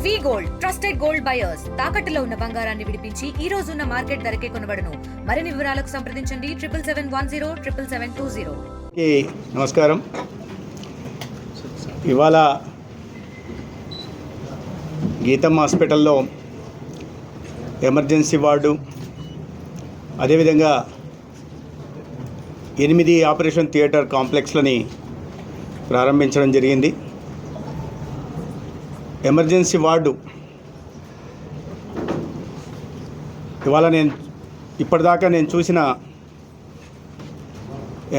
వి gold trusted gold buyers తాకట్టులో ఉన్న బంగారాన్ని విడిపించి ఈ రోజు ఉన్న మార్కెట్ ధరకే కొనబడును. మరిన్ని వివరాలకు సంప్రదించండి 7710 నమస్కారం. ఇవాళ గీతం హాస్పిటల్లో ఎమర్జెన్సీ వార్డు, అదేవిధంగా 8 ఆపరేషన్ థియేటర్ కాంప్లెక్స్లని ప్రారంభించడం జరిగింది. ఎమర్జెన్సీ వార్డు ఇవాళ ఇప్పటిదాకా నేను చూసిన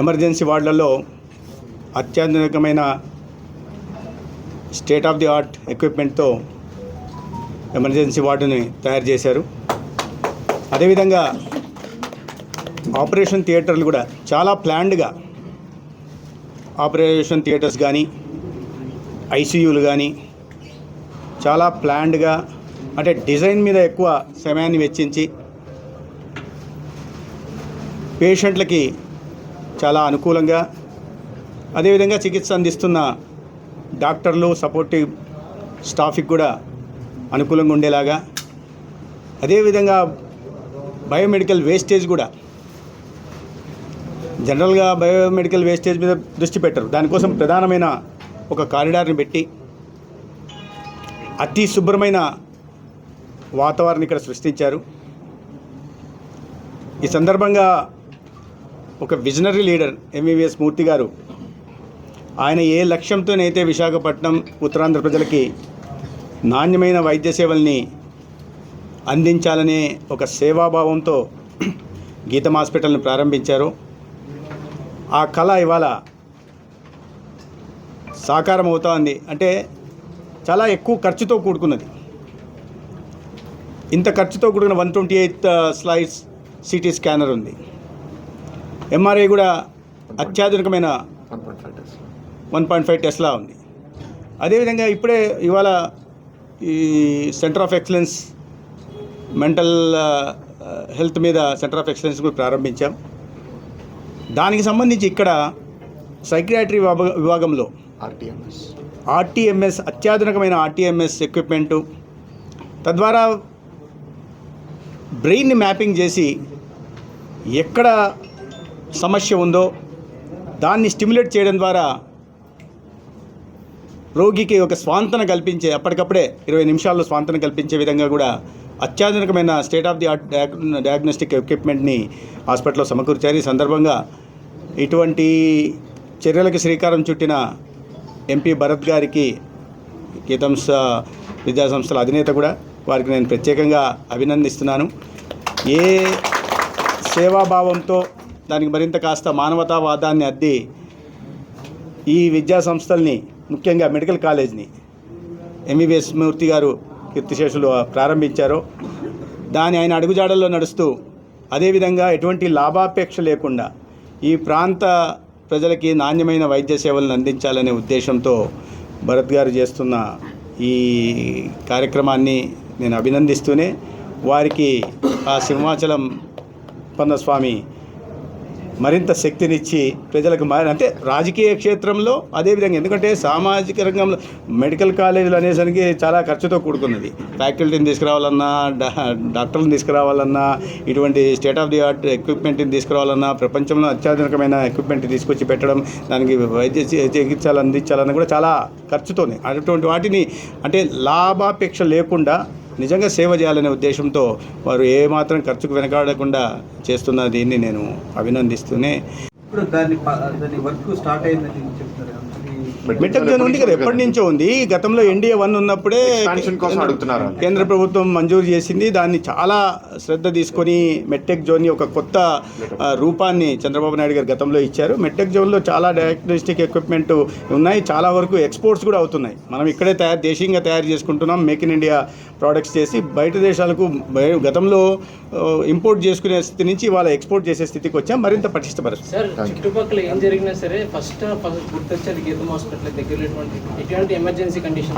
ఎమర్జెన్సీ వార్డులలో అత్యాధునికమైన స్టేట్ ఆఫ్ ది ఆర్ట్ ఎక్విప్మెంట్తో ఎమర్జెన్సీ వార్డుని తయారు చేశారు. అదేవిధంగా ఆపరేషన్ థియేటర్లు కూడా చాలా ప్లాన్డ్గా ఆపరేషన్ థియేటర్స్ కానీ ఐసీయూలు కానీ చాలా ప్లాన్డ్గా, అంటే డిజైన్ మీద ఎక్కువ సమయాన్ని వెచ్చించి పేషెంట్లకి చాలా అనుకూలంగా, అదేవిధంగా చికిత్స అందిస్తున్న డాక్టర్లు సపోర్టివ్ స్టాఫ్కి కూడా అనుకూలంగా ఉండేలాగా, అదేవిధంగా బయోమెడికల్ వేస్టేజ్ కూడా, జనరల్గా బయోమెడికల్ వేస్టేజ్ మీద దృష్టి పెట్టరు, దానికోసం ప్రధానమైన ఒక కారిడార్ని పెట్టి అతి శుభ్రమైన వాతావరణం ఇక్కడ సృష్టించారు. ఈ సందర్భంగా ఒక విజనరీ లీడర్ ఎంవీవీఎస్ మూర్తి గారు, ఆయన ఏ లక్ష్యంతోనైతే విశాఖపట్నం ఉత్తరాంధ్ర ప్రజలకి నాణ్యమైన వైద్య సేవల్ని అందించాలనే ఒక సేవాభావంతో గీతం హాస్పిటల్ని ప్రారంభించారు, ఆ కళ ఇవాళ సాకారం అవుతోంది. అంటే చాలా ఎక్కువ ఖర్చుతో కూడుకున్నది. ఇంత ఖర్చుతో కూడుకున్న 128 స్లైడ్స్ సిటీ స్కానర్ ఉంది. ఎంఆర్ఐ కూడా అత్యాధునికమైన 1.5 టెస్లా ఉంది. అదేవిధంగా ఇప్పుడే ఇవాళ ఈ centre of excellence mental health మీద సెంటర్ ఆఫ్ ఎక్సలెన్స్ కూడా ప్రారంభించాం. దానికి సంబంధించి ఇక్కడ సైకియాట్రీ విభాగంలో ఆర్టీఎంఎస్ అత్యాధునికమైన ఆర్టీఎంఎస్ ఎక్విప్మెంటు, తద్వారా బ్రెయిన్ని మ్యాపింగ్ చేసి ఎక్కడ సమస్య ఉందో దాన్ని స్టిమ్యులేట్ చేయడం ద్వారా రోగికి ఒక స్వాంతన కల్పించే, అప్పటికప్పుడే 20 నిమిషాల్లో స్వాంతన కల్పించే విధంగా కూడా అత్యాధునికమైన state of the art diagnostic ఎక్విప్మెంట్ని హాస్పిటల్లో సమకూర్చారు. ఈ సందర్భంగా ఇటువంటి చర్యలకు శ్రీకారం చుట్టిన ఎంపీ భరత్ గారికి, గీతం విద్యాసంస్థల అధినేత కూడా, వారికి నేను ప్రత్యేకంగా అభినందిస్తున్నాను. ఏ సేవాభావంతో దానికి మరింత కాస్త మానవతావాదాన్ని అద్ది ఈ విద్యా సంస్థల్ని, ముఖ్యంగా మెడికల్ కాలేజ్ని ఎంవీవీఎస్ మూర్తి గారు కీర్తిశేషులు ప్రారంభించారో దాని ఆయన అడుగుజాడల్లో నడుస్తూ, అదేవిధంగా ఎటువంటి లాభాపేక్ష లేకుండా ఈ ప్రాంత ప్రజలకి నాణ్యమైన వైద్య సేవలను అందించాలనే ఉద్దేశంతో భరత్ గారు చేస్తున్న ఈ కార్యక్రమాన్ని నేను అభినందిస్తూనే, వారికి ఆ సింహాచలం స్వామి మరింత శక్తినిచ్చి ప్రజలకు అంటే రాజకీయ క్షేత్రంలో అదేవిధంగా, ఎందుకంటే సామాజిక రంగంలో మెడికల్ కాలేజీలు అనేసరికి చాలా ఖర్చుతో కూడుకున్నది. ఫ్యాకల్టీని తీసుకురావాలన్నా, డాక్టర్లను తీసుకురావాలన్నా, ఇటువంటి స్టేట్ ఆఫ్ ది ఆర్ట్ ఎక్విప్మెంట్ని తీసుకురావాలన్నా, ప్రపంచంలో అత్యాధునికమైన ఎక్విప్మెంట్ తీసుకొచ్చి పెట్టడం, దానికి వైద్య చికిత్సలు అందించాలన్నా కూడా చాలా ఖర్చుతోనే. అటువంటి వాటిని అంటే లాభాపేక్ష లేకుండా నిజంగా సేవ చేయాలనే ఉద్దేశంతో వారు ఏమాత్రం ఖర్చుకు వెనకాడకుండా చేస్తున్న దీన్ని నేను అభినందిస్తూనే, ఇప్పుడు దాని వర్క్ స్టార్ట్ అయిందని చెప్తున్నారు. మెట్టెక్ జోన్ ఉంది కదా, ఎప్పటి నుంచో ఉంది. గతంలో NDA 1 ఉన్నప్పుడే కేంద్ర ప్రభుత్వం మంజూరు చేసింది. దాన్ని చాలా శ్రద్ధ తీసుకొని మెట్టెక్ జోన్ని ఒక కొత్త రూపాన్ని చంద్రబాబు నాయుడు గారు గతంలో ఇచ్చారు. మెట్టెక్ జోన్లో చాలా డయాగ్నోస్టిక్ ఎక్విప్మెంట్ ఉన్నాయి, చాలా వరకు ఎక్స్పోర్ట్స్ కూడా అవుతున్నాయి. మనం ఇక్కడే దేశీయంగా తయారు చేసుకుంటున్నాం, మేక్ ఇన్ ఇండియా ప్రోడక్ట్స్ చేసి బయట దేశాలకు గతంలో ఇంపోర్ట్ చేసుకునే స్థితి నుంచి ఇవాళ ఎక్స్పోర్ట్ చేసే స్థితికి వచ్చాం. మరింత పటిష్టపరుస్తుంది. సార్, చుట్టుపక్కల ఏం జరిగినా సరే ఫస్ట్ గుర్తొచ్చేది గీతం హాస్పిటల్. అట్లా దగ్గరలో ఎటువంటి ఎమర్జెన్సీ కండిషన్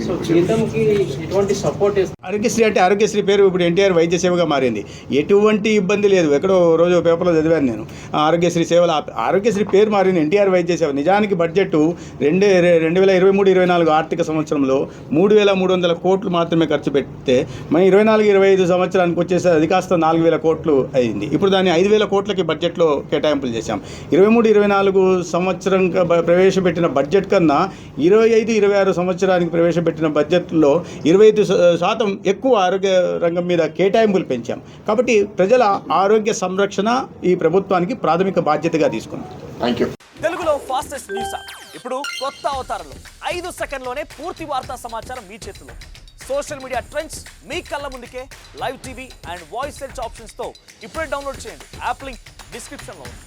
సో జీతంకి ఎటువంటి సపోర్ట్ ఆరోగ్యశ్రీ అంటే ఆరోగ్యశ్రీ పేరు ఇప్పుడు ఎన్టీఆర్ వైద్య సేవగా మారింది. ఎటువంటి ఇబ్బంది లేదు. ఎక్కడో రోజు పేపర్లో చదివాను నేను. ఆరోగ్యశ్రీ సేవలు ఆరోగ్యశ్రీ పేరు మారింది ఎన్టీఆర్ వైద్య సేవ. నిజానికి బడ్జెట్ 2023-24 ఆర్థిక సంవత్సరంలో 3,300 కోట్లు మాత్రమే ఖర్చు పెడితే మన 24-25 సంవత్సరానికి వచ్చేసి అది కాస్త 4,000 కోట్లు అయింది. ఇప్పుడు దాన్ని 5,000 కోట్లకి బడ్జెట్లో కేటాయింపులు చేశాం. 23-24 సంవత్సరం ప్రవేశపెట్టిన బడ్జెట్ కన్నా 25-26 సంవత్సరానికి ప్రవేశపెట్టిన బడ్జెట్లో 25% ఎక్కువ ఆరోగ్య రంగం మీద కేటాయింపులు పెంచాం. కాబట్టి ప్రజల ఆరోగ్య సంరక్షణ ఈ ప్రభుత్వానికి ప్రాథమిక బాధ్యతగా తీసుకున్నాం. Thank you. తెలుగులో ఫాస్టెస్ట్ న్యూస్ యాప్ ఇప్పుడు కొత్త అవతారంలో 5 సెకండ్లోనే పూర్తి వార్తా సమాచారం మీ చేతిలో. సోషల్ మీడియా ట్రెండ్స్ మీ కళ్ళ ముందుకే live TV and voice search ఆప్షన్స్తో ఇప్పుడే డౌన్లోడ్ చేయండి. యాప్ లింక్ డిస్క్రిప్షన్లో ఉంది.